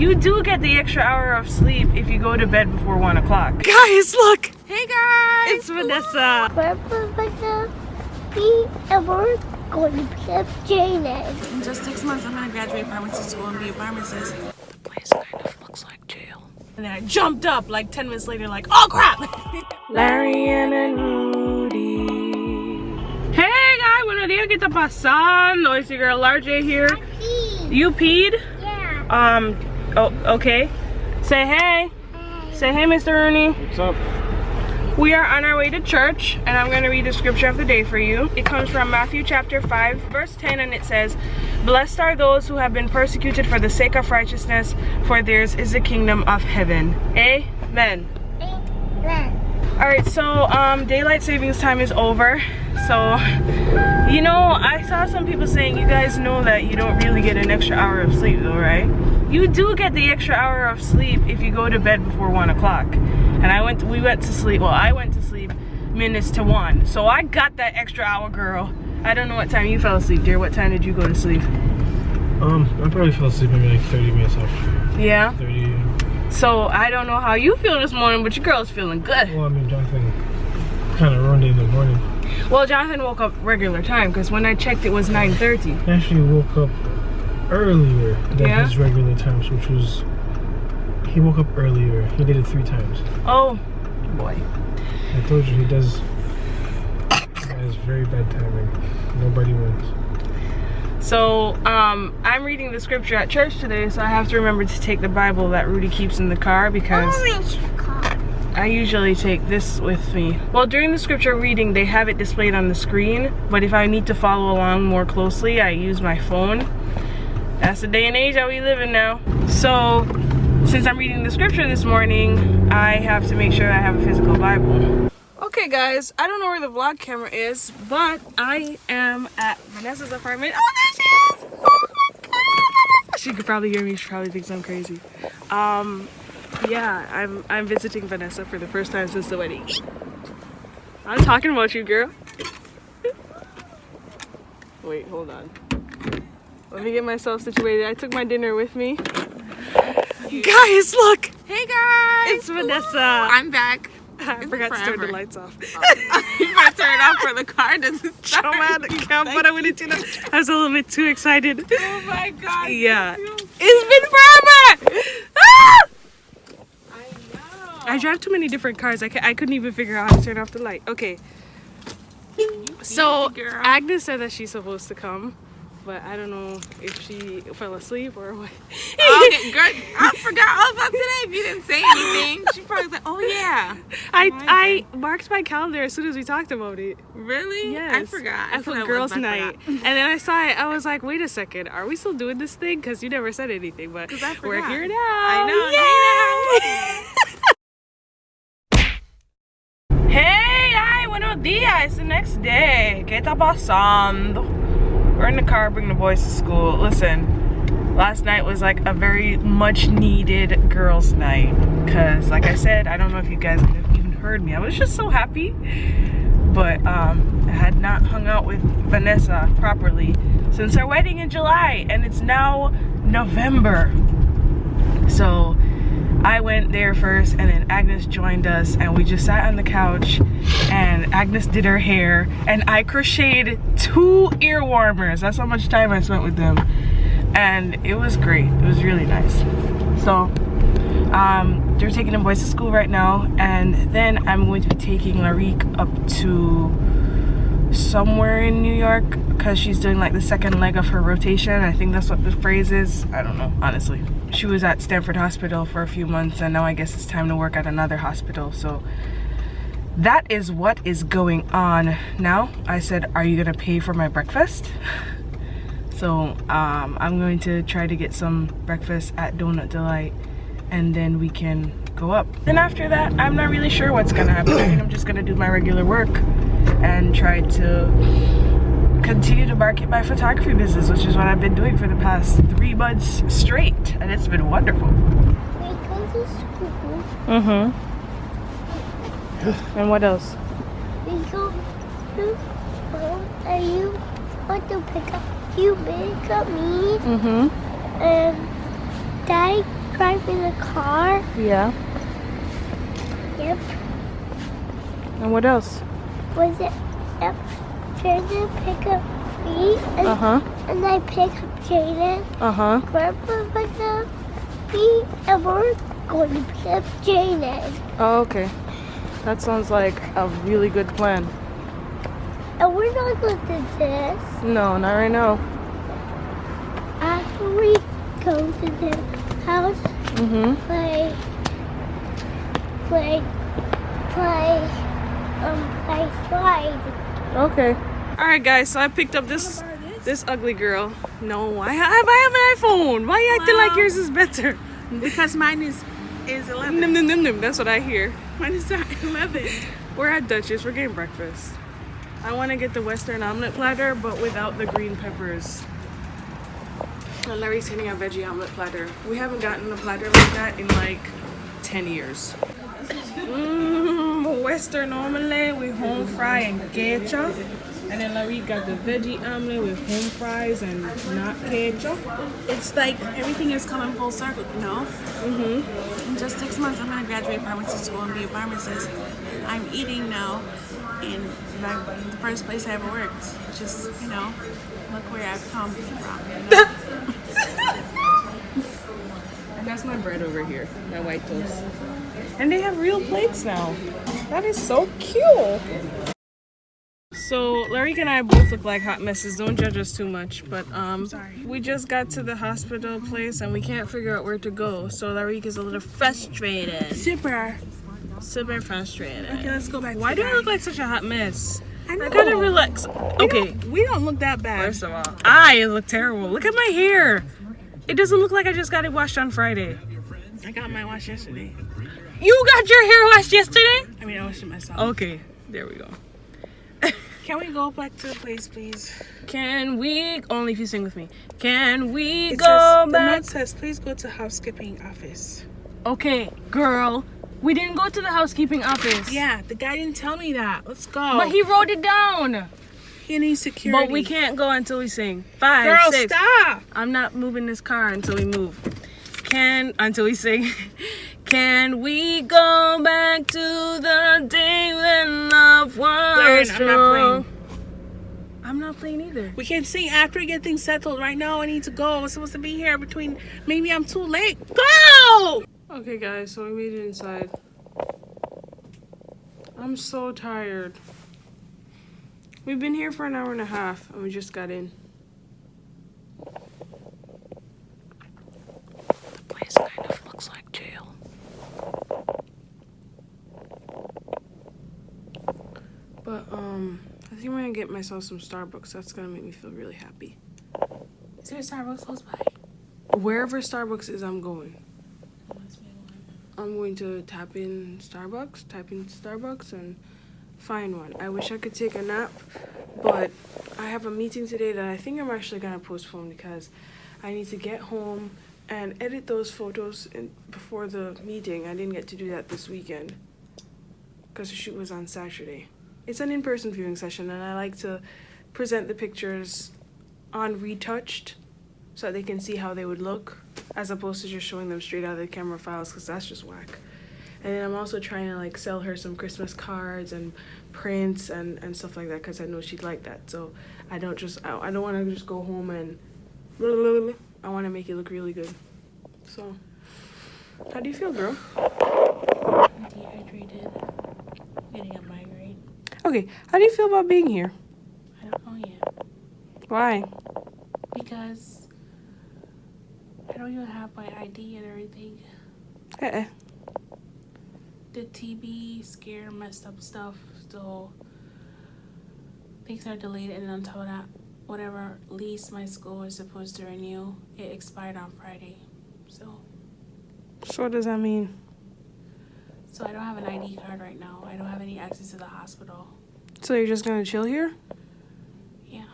You do get the extra hour of sleep if you go to bed before 1 o'clock. Guys, look! Hey guys! It's Vanessa. We're gonna be and we're going to be a Jane. In just 6 months, I'm gonna graduate pharmacy school and be a pharmacist. The place kind of looks like jail. And then I jumped up like 10 minutes later, like, oh crap! Larianne and Roody. Hey guys, buenos días, ¿qué está pasando? It's your girl LarJ here. You peed? Yeah. Oh, okay. Say hey. Say hey, Mr. Rooney. What's up? We are on our way to church, and I'm going to read the scripture of the day for you. It comes from Matthew chapter 5, verse 10, and it says, "Blessed are those who have been persecuted for the sake of righteousness, for theirs is the kingdom of heaven." Amen. Amen. Alright, so daylight savings time is over. So, you know, I saw some people saying, you guys know that you don't really get an extra hour of sleep though, right? You do get the extra hour of sleep if you go to bed before 1 o'clock. And we went to sleep, well, I went to sleep minutes to 1. So I got that extra hour, girl. I don't know what time you fell asleep, dear. What time did you go to sleep? I probably fell asleep maybe like 30 minutes after. Yeah? 30, yeah. So I don't know how you feel this morning, but your girl's feeling good. Well, I mean, Jonathan kind of ruined it in the morning. Well, Jonathan woke up regular time, because when I checked, it was 9:30. He actually woke up earlier than Yeah? his regular times, which was, he woke up earlier. He did it 3 times. Oh, boy. I told you, he has very bad timing. Nobody wins. So, I'm reading the scripture at church today, so I have to remember to take the Bible that Rudy keeps in the car, because Orange car. I usually take this with me. Well, during the scripture reading, they have it displayed on the screen, but if I need to follow along more closely, I use my phone. That's the day and age that we live in now. So, since I'm reading the scripture this morning, I have to make sure I have a physical Bible. Okay guys, I don't know where the vlog camera is, but I am at Vanessa's apartment. Oh, there she is! Oh my god! She could probably hear me, she probably thinks I'm crazy. Yeah, I'm visiting Vanessa for the first time since the wedding. I'm talking about you, girl. Wait, hold on. Let me get myself situated. I took my dinner with me. Guys, look! Hey guys! It's Vanessa. I'm back. I forgot to turn the lights off. You might turn it off for the car doesn't start. I was a little bit too excited. Oh my god. Yeah. It's been forever! Ah! I know. I drive too many different cars. I couldn't even figure out how to turn off the light. Okay. So, girl. Agnes said that she's supposed to come, but I don't know if she fell asleep or what. Okay, girl, I forgot all about today. If you didn't say anything, she probably was like, "Oh yeah." I marked my calendar as soon as we talked about it. Really? Yes. I forgot. I put girls' night, and then I saw it. I was like, "Wait a second, are we still doing this thing?" Because you never said anything, but we're here now. I know. Hey, ay, buenos días. It's the next day. ¿Qué está pasando? We're in the car bringing the boys to school. Listen, last night was like a very much needed girls' night. Because, like I said, I don't know if you guys even heard me. I was just so happy. But I had not hung out with Vanessa properly since our wedding in July. And it's now November. So I went there first, and then Agnes joined us, and we just sat on the couch, and Agnes did her hair, and I crocheted 2 ear warmers. That's how much time I spent with them, and it was great. It was really nice. So they're taking the boys to school right now, and then I'm going to be taking Larique up to somewhere in New York, because she's doing like the second leg of her rotation. I think that's what the phrase is. I don't know, honestly. She was at Stamford hospital for a few months, and now I guess it's time to work at another hospital. So that is what is going on now. I said, are you gonna pay for my breakfast? So I'm going to try to get some breakfast at Donut Delight, and then we can go up. Then after that, I'm not really sure what's gonna happen. I think I'm just gonna do my regular work and try to continue to market my photography business, which is what I've been doing for the past 3 months straight, and it's been wonderful. We go to school. Mm-hmm. And what else? We go to school, and you want to pick up me. Mm-hmm. And Daddy driving a car. Yeah. Yep. And what else? Was it? Yep. Jaden pick up me. And, and I pick up Jaden. Grandpa pick up me. And we're going to pick up Jaden. Oh, okay. That sounds like a really good plan. And we're not going to do this. No, not right now. After we go to the house, play slide. Okay. All right, guys. So I picked up this ugly girl. No, I have an iPhone. Why are you acting like yours is better? Because mine is 11. Nim, nim, nim, nim. That's what I hear. Mine is 11. We're at Duchess. We're getting breakfast. I want to get the Western omelet platter, but without the green peppers. And Larry's getting a veggie omelet platter. We haven't gotten a platter like that in like 10 years. Western omelet with home fry and ketchup. And then Larry got the veggie omelet with home fries and not ketchup. It's like everything is coming full circle, you know? In just 6 months, I'm going to graduate pharmacy school and be a pharmacist. I'm eating now in the first place I ever worked. Just, you know, look where I've come from, you know? And that's my bread over here, my white toast. And they have real plates now. That is so cute. So Larique and I both look like hot messes. Don't judge us too much. But we just got to the hospital place and we can't figure out where to go. So Larique is a little frustrated. Super frustrated. Okay, let's go back. Why do I look like such a hot mess? I know. I gotta relax. Okay. We don't look that bad. First of all, I look terrible. Look at my hair. It doesn't look like I just got it washed on Friday. I got my wash yesterday. You got your hair washed yesterday? I mean, I washed it myself. Okay, there we go. Can we go back to the place, please? Can we, only if you sing with me. Can we The go note back? says, please go to housekeeping office. Okay, girl. We didn't go to the housekeeping office. Yeah, the guy didn't tell me that. Let's go. But he wrote it down. He needs security. But we can't go until we sing. 5, Girl, 6. stop. I'm not moving this car until we move. Until we sing. Can we go back to the day when love was Larianne, strong? I'm not playing either. We can sing after we get things settled. Right now, I need to go. I'm supposed to be here between. Maybe I'm too late. Go! Okay, guys, so we made it inside. I'm so tired. We've been here for an hour and a half, and we just got in. The place kind of looks like jail. But, I think I'm gonna get myself some Starbucks. That's gonna make me feel really happy. Is there a Starbucks close by? Wherever Starbucks is, I'm going. I'm going to type in Starbucks and find one. I wish I could take a nap, but I have a meeting today that I think I'm actually gonna postpone because I need to get home and edit those photos before the meeting. I didn't get to do that this weekend because the shoot was on Saturday. It's an in-person viewing session, and I like to present the pictures on retouched so that they can see how they would look, as opposed to just showing them straight out of the camera files, because that's just whack. And then I'm also trying to like sell her some Christmas cards and prints and stuff like that, because I know she'd like that. So I don't want to just go home and I want to make it look really good. So how do you feel, girl? I'm dehydrated. Getting a migraine. Okay, how do you feel about being here? I don't know yet. Why? Because I don't even have my ID and everything. The TB scare messed up stuff, so things are delayed, and on top of that, whatever lease my school is supposed to renew, it expired on Friday. So what does that mean? So I don't have an ID card right now. I don't have any access to the hospital. So you're just gonna chill here? Yeah.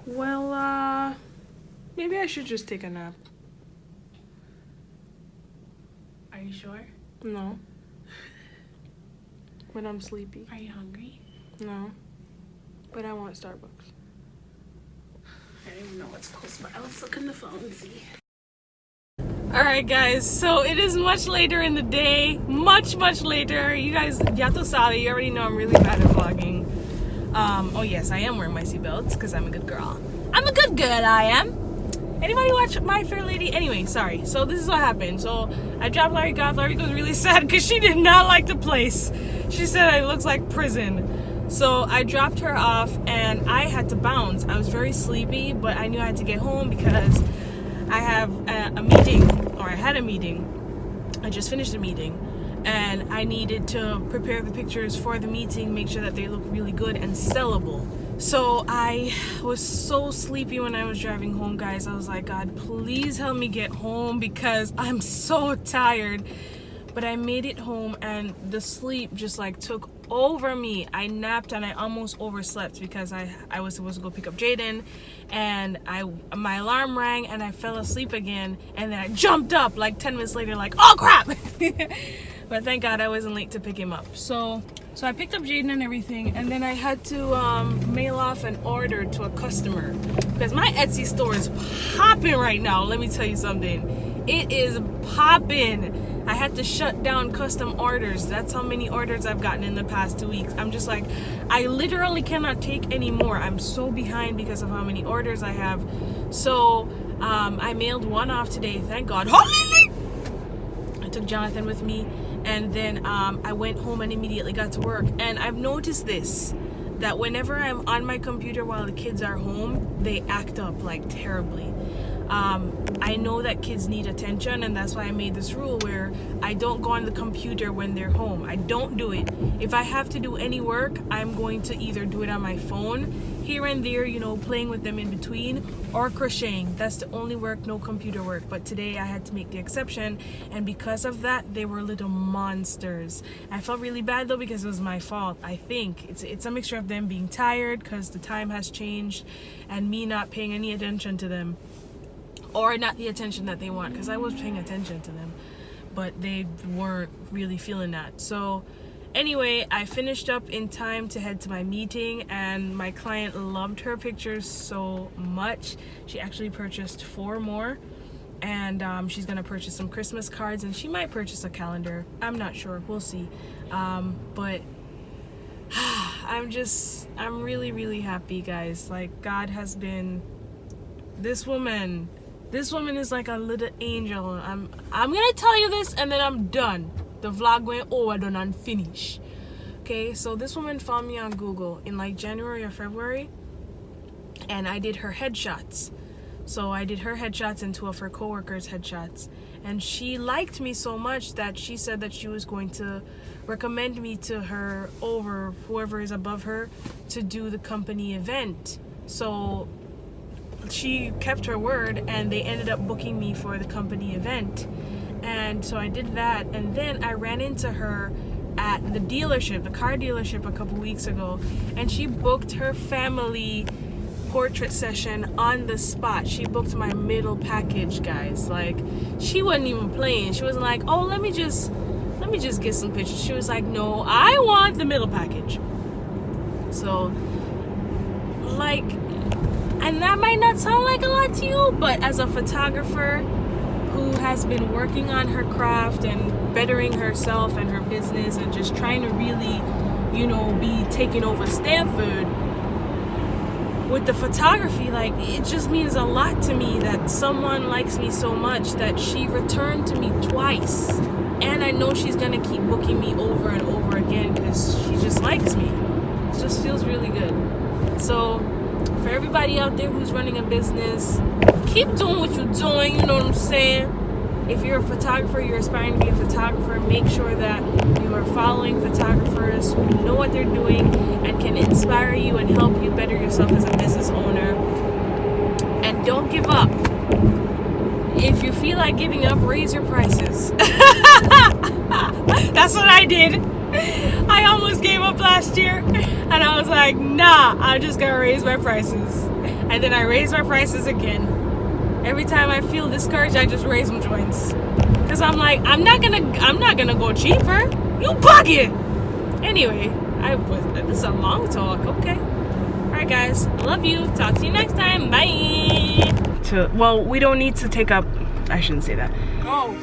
Well, maybe I should just take a nap. Are you sure? No. But I'm sleepy. Are you hungry? No. But I want Starbucks. what's close, but I was looking the phone, see. Alright guys, so it is much later in the day, much later. You guys, ya tu sabe, you already know I'm really bad at vlogging. Oh yes, I am wearing my seatbelts because I'm a good girl. I'm a good girl, I am. Anybody watch My Fair Lady? Anyway, sorry. So this is what happened. So I dropped Larique off. Larique was really sad because she did not like the place. She said it looks like prison. So I dropped her off and I had to bounce. I was very sleepy, but I knew I had to get home because I have a meeting, or I had a meeting. I just finished a meeting and I needed to prepare the pictures for the meeting, make sure that they look really good and sellable. So I was so sleepy when I was driving home, guys. I was like, God, please help me get home because I'm so tired. But I made it home and the sleep just like took over me. I napped and I almost overslept because I was supposed to go pick up Jaden, and my alarm rang and I fell asleep again, and then I jumped up like 10 minutes later like, oh crap. But thank God I wasn't late to pick him up. So I picked up Jaden and everything, and then I had to mail off an order to a customer because my Etsy store is popping right now. Let me tell you something. It is popping. I had to shut down custom orders. That's how many orders I've gotten in the past 2 weeks. I'm just like, I literally cannot take any more. I'm so behind because of how many orders I have. So I mailed one off today, thank God. I took Jonathan with me, and then I went home and immediately got to work. And I've noticed this, that whenever I'm on my computer while the kids are home, they act up like terribly. I know that kids need attention, and that's why I made this rule where I don't go on the computer when they're home. I don't do it. If I have to do any work, I'm going to either do it on my phone here and there, you know, playing with them in between, or crocheting. That's the only work, no computer work. But today I had to make the exception, and because of that, they were little monsters. I felt really bad though because it was my fault. I think it's a mixture of them being tired because the time has changed and me not paying any attention to them. Or not the attention that they want, because I was paying attention to them, but they weren't really feeling that. So anyway, I finished up in time to head to my meeting, and my client loved her pictures so much. She actually purchased 4 more, and she's gonna purchase some Christmas cards, and she might purchase a calendar. I'm not sure, we'll see. But I'm really happy, guys. Like, God has been, this woman is like a little angel. I'm gonna tell you this and then I'm done. The vlog went overdone and finished. Okay, so this woman found me on Google in like January or February, and I did her headshots. So I did her headshots and 2 of her co-workers' headshots, and she liked me so much that she said that she was going to recommend me to her over whoever is above her to do the company event. So she kept her word, and they ended up booking me for the company event. And so I did that, and then I ran into her at the dealership, the car dealership, a couple weeks ago, and she booked her family portrait session on the spot. She booked my middle package, guys. Like, she wasn't even playing. She wasn't like, oh, let me just get some pictures. She was like, no, I want the middle package. So, like, and that might not sound like a lot to you, but as a photographer who has been working on her craft and bettering herself and her business and just trying to really, you know, be taking over Stamford with the photography, like, it just means a lot to me that someone likes me so much that she returned to me twice. And I know she's gonna keep booking me over and over again because she just likes me. It just feels really good. So for everybody out there who's running a business, keep doing what you're doing, you know what I'm saying? If you're a photographer, you're aspiring to be a photographer, make sure that you are following photographers who know what they're doing and can inspire you and help you better yourself as a business owner. And don't give up. If you feel like giving up, raise your prices. That's what I did. I almost gave up last year, and I was like, nah, I'm just gonna raise my prices. And then I raised my prices again. Every time I feel discouraged, I just raise my joints, because I'm like, I'm not gonna go cheaper. You bugging. Anyway, this is a long talk. Okay, all right guys, love you. Talk to you next time. Bye. to, well, we don't need to take up, I shouldn't say that. Oh.